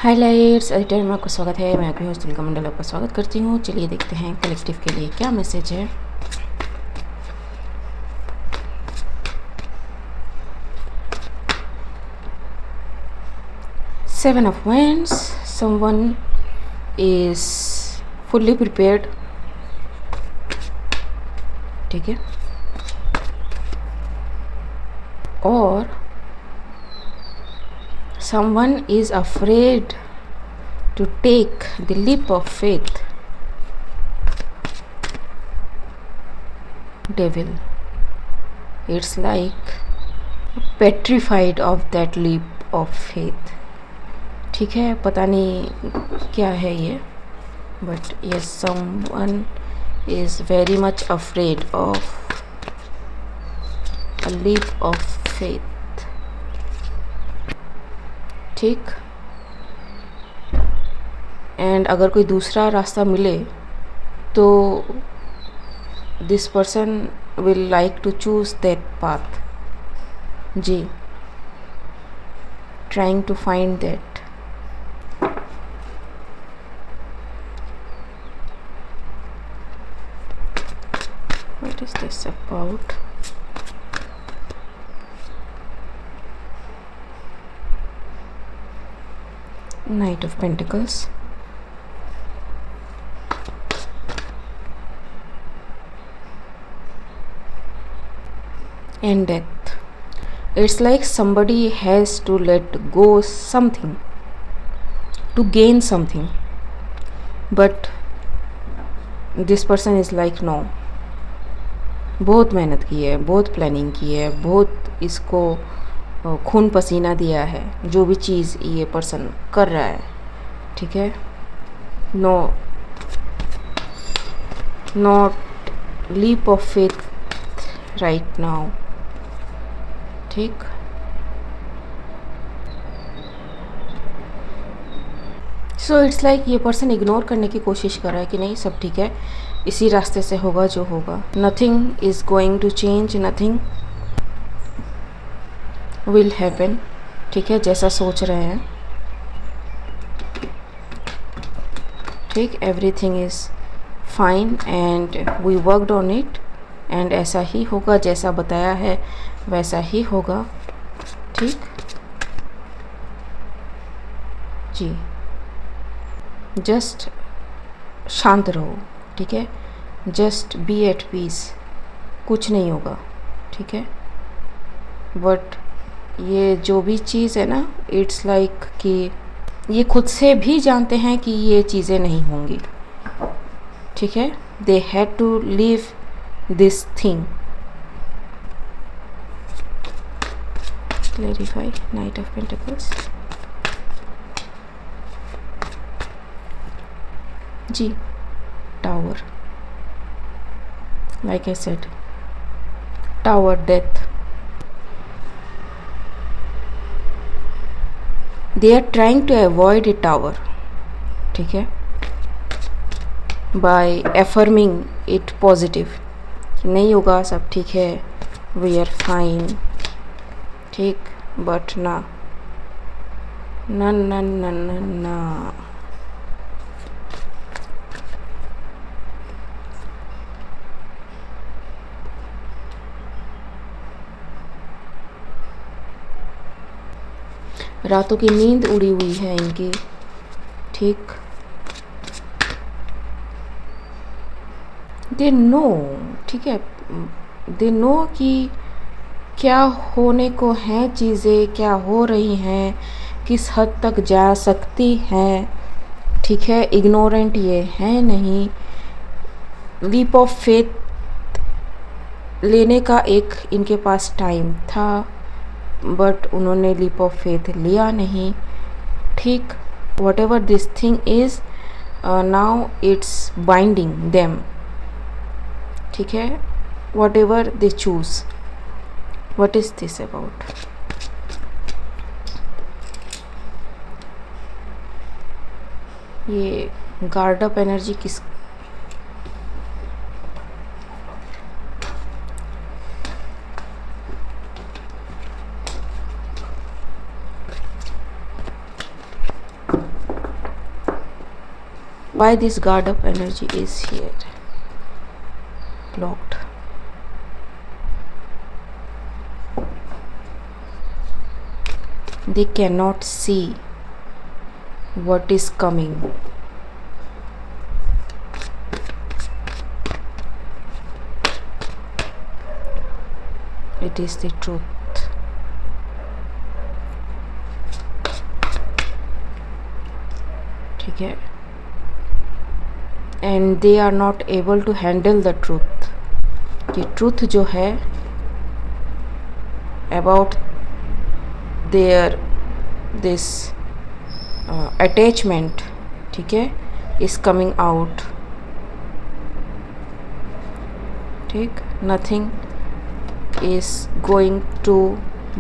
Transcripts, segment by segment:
Highlights editor में आपका स्वागत है। मैं आपकी होस्ट तुलिका मंडल आपका स्वागत करती हूँ। चलिए देखते हैं कलेक्टिव के लिए क्या मैसेज है। Seven of wands, someone is fully prepared, ठीक है, और someone is afraid to take the leap of faith. Devil, it's like petrified of that leap of faith. ठीक है, पता नहीं क्या है ये, but yes, someone is very much afraid of a leap of faith. ठीक, एंड अगर कोई दूसरा रास्ता मिले तो this person will like to choose that path जी, trying to find that. What is this about? Knight of Pentacles, and Death. It's like somebody has to let go something to gain something, but this person is like no, बहुत मेहनत की है, बहुत planning की है, बहुत इसको खून पसीना दिया है, जो भी चीज़ ये पर्सन कर रहा है, ठीक है, not leap of faith right now, ठीक। सो इट्स लाइक ये पर्सन इग्नोर करने की कोशिश कर रहा है कि नहीं, सब ठीक है, इसी रास्ते से होगा जो होगा, nothing is going to change, nothing will happen, ठीक है, जैसा सोच रहे हैं, ठीक, everything is fine and we worked on it, and ऐसा ही होगा, जैसा बताया है वैसा ही होगा, ठीक जी। जस्ट शांत रहो, ठीक है, जस्ट बी एट पीस, कुछ नहीं होगा, ठीक है, बट ये जो भी चीज़ है ना, इट्स लाइक कि ये खुद से भी जानते हैं कि ये चीज़ें नहीं होंगी, ठीक है, they had to leave this thing. Clarify, knight of pentacles जी, tower, like I said, tower, death, they are trying to avoid a tower, ठीक है, by affirming it positive, नहीं होगा, सब ठीक है, we are fine, ठीक, but ना ना ना ना ना ना, रातों की नींद उड़ी हुई है इनकी, ठीक, दे नो, ठीक है, दे नो कि क्या होने को हैं चीज़ें, क्या हो रही हैं, किस हद तक जा सकती हैं, ठीक है, इग्नोरेंट ये है नहीं, लीप ऑफ फेथ लेने का एक इनके पास टाइम था, बट उन्होंने लीप ऑफ फेथ लिया नहीं, ठीक, what ever this thing is now it's binding them, ठीक है, what ever they choose, what is this about? ये गार्ड अप एनर्जी किस, why this guard of energy is here blocked. They cannot see what is coming. It is the truth. ठीक है, and they are not able to handle the truth. कि truth जो है about their this attachment, ठीक है, is coming out. ठीक, nothing is going to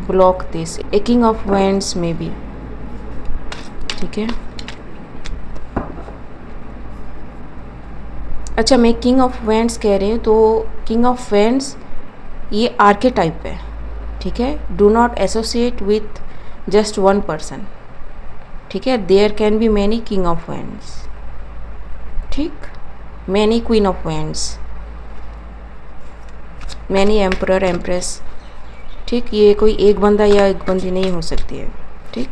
block this. A king of wands maybe. ठीक है, अच्छा मैं किंग ऑफ वैंड्स कह रही हूँ तो किंग ऑफ वैंड्स ये आर्केटाइप है. ठीक है, do not associate with just one person. ठीक है, there can be many king of wands. ठीक, many queen of wands, many emperor empress. ठीक, ये कोई एक बंदा या एक बंदी नहीं हो सकती है. ठीक,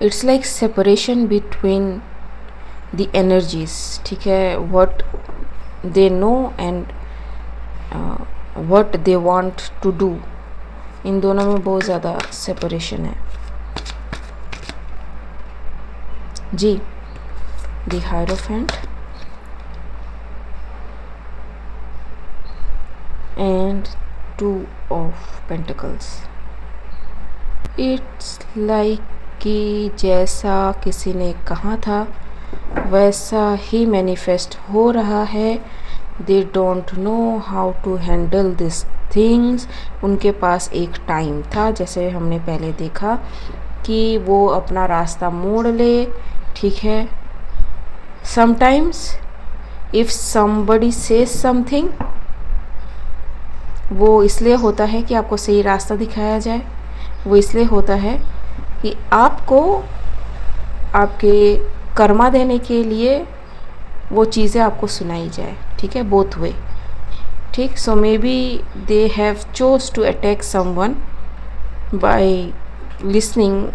it's like separation between the energies. ठीक है, what they know and what they want to do, इन दोनों में बहुत ज़्यादा सेपरेशन है. जी, the hierophant and 2 of pentacles. It's like कि जैसा किसी ने कहा था वैसा ही मैनिफेस्ट हो रहा है. They don't know how to handle this things. उनके पास एक टाइम था, जैसे हमने पहले देखा, कि वो अपना रास्ता मोड़ ले. ठीक है, sometimes if somebody says something, वो इसलिए होता है कि आपको सही रास्ता दिखाया जाए. वो इसलिए होता है कि आपको आपके कर्मा देने के लिए वो चीज़ें आपको सुनाई जाए. ठीक है, बोथ वे. ठीक, so maybe they have chose to attack someone by listening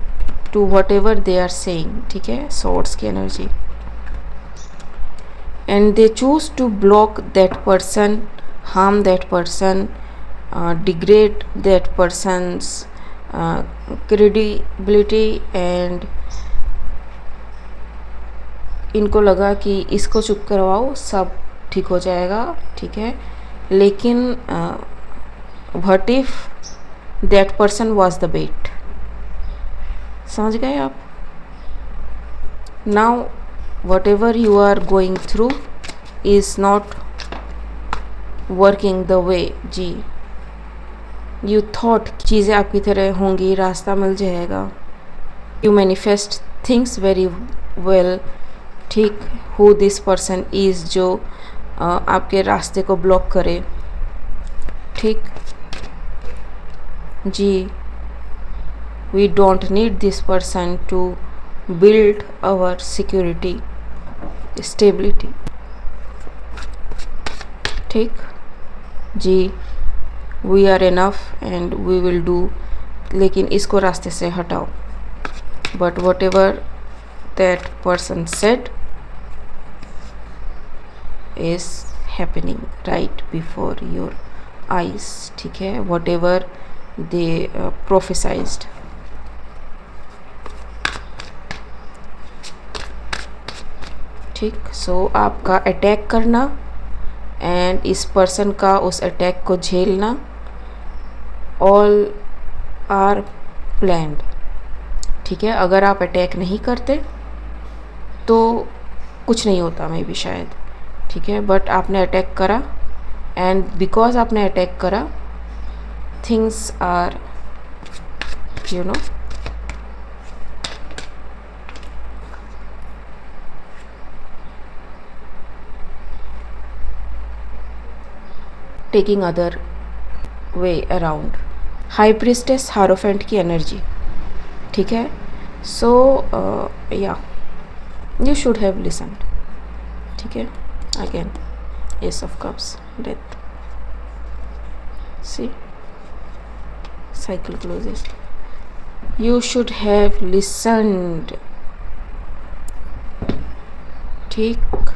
to whatever they are saying. ठीक है, सॉर्ड्स की एनर्जी. And they choose to block that person, harm that person, degrade that person's credibility. And इनको लगा कि इसको चुप करवाओ सब ठीक हो जाएगा. ठीक है, लेकिन what if that person was the bait. समझ गए आप? Now whatever you are going through is not working the way. जी, यू थॉट चीज़ें आपकी तरह होंगी, रास्ता मिल जाएगा. You manifest things very well. ठीक, हु दिस पर्सन इज़ जो आपके रास्ते को ब्लॉक करे. ठीक जी, we don't need this person to build our security stability. ठीक जी, we are enough and we will do. लेकिन इसको रास्ते से हटाओ. But whatever that person said is happening right before your eyes. ठीक है, वट एवर दे प्रोफेसाइज्ड. ठीक, सो आपका अटैक करना एंड इस पर्सन का उस अटैक को झेलना, ऑल आर प्लान्ड. ठीक है, अगर आप अटैक नहीं करते तो कुछ नहीं होता मे बी शायद. ठीक है, बट आपने अटैक करा एंड बिकॉज आपने अटैक करा things are you know taking other way around. High priestess hierophant की एनर्जी, ठीक है। सो या यू शुड हैव लिसन, ठीक है। Again ace of cups, death, see cycle closes. You should have listened, ठीक।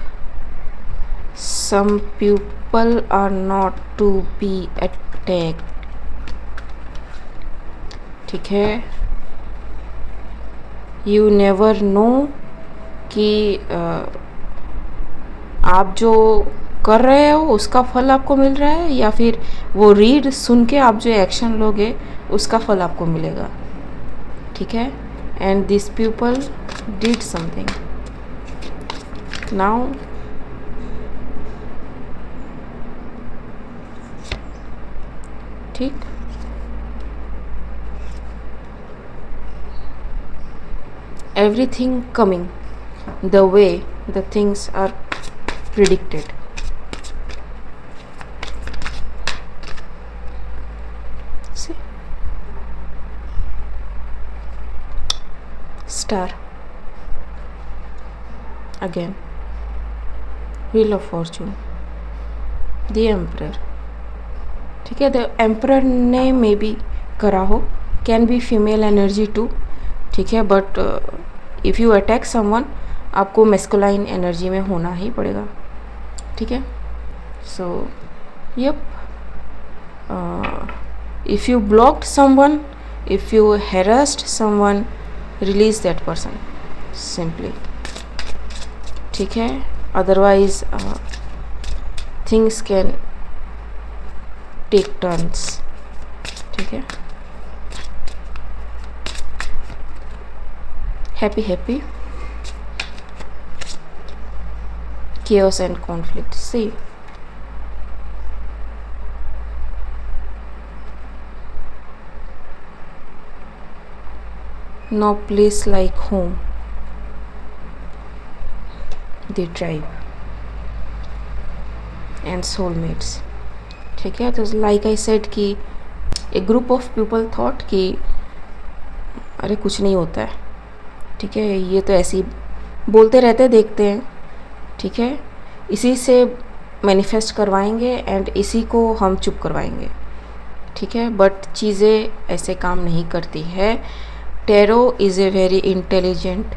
some people are not to be attacked, ठीक है। you never know कि आप जो कर रहे हो उसका फल आपको मिल रहा है या फिर वो रीड सुन के आप जो एक्शन लोगे उसका फल आपको मिलेगा, ठीक है। And this people did something now, ठीक। Everything coming the way the things are predicted, see, star, again wheel of fortune, the emperor, ठीक है। द एम्परर ने मे बी करा हो, can be female energy too, ठीक है। But if you attack someone आपको masculine energy में होना ही पड़ेगा, ठीक है। So yup, if you blocked someone, if you harassed someone, release that person simply, ठीक है। Otherwise things can take turns, ठीक है। Happy happy, chaos and conflict, see, no place like home, the tribe and soulmates, ठीक है। तो like I said कि एक group of people thought कि अरे कुछ नहीं होता है, ठीक है, ये तो ऐसे ही बोलते रहते देखते हैं, ठीक है, इसी से मैनिफेस्ट करवाएंगे एंड इसी को हम चुप करवाएंगे, ठीक है। बट चीज़ें ऐसे काम नहीं करती है। Tarot is a very intelligent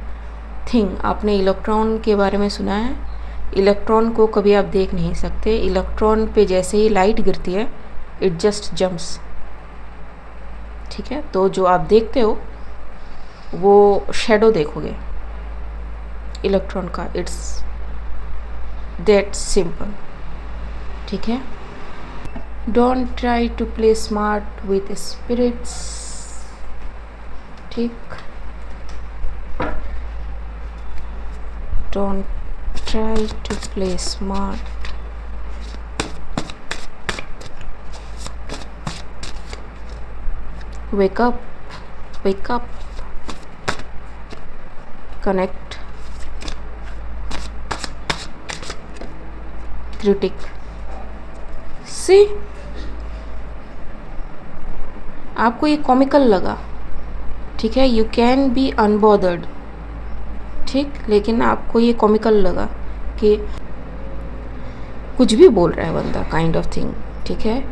thing. आपने इलेक्ट्रॉन के बारे में सुना है? इलेक्ट्रॉन को कभी आप देख नहीं सकते। इलेक्ट्रॉन पे जैसे ही लाइट गिरती है इट जस्ट जम्प्स, ठीक है। तो जो आप देखते हो वो शेडो देखोगे इलेक्ट्रॉन का, इट्स दैट सिंपल, ठीक है। Don't try to play smart with spirits, ठीक। Don't try to play smart, wake up, wake up, connect, critic, see, आपको ये कॉमिकल लगा, ठीक है, यू कैन बी अनबॉदर्ड, ठीक, लेकिन आपको ये कॉमिकल लगा कि कुछ भी बोल रहा है बंदा, काइंड ऑफ थिंग, ठीक है।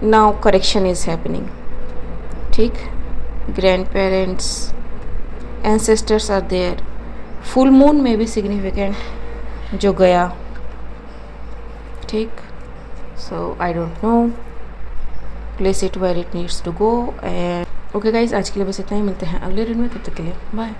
नाउ करेक्शन इज हैपनिंग, ठीक। Grandparents, ancestors are there. Full moon में भी सिग्निफिकेंट जो गया, ठीक। So I don't know, place it where it needs to go. And okay guys, आज के लिए बस इतना ही। मिलते हैं अगले दिन में, तब तक के लिए बाय।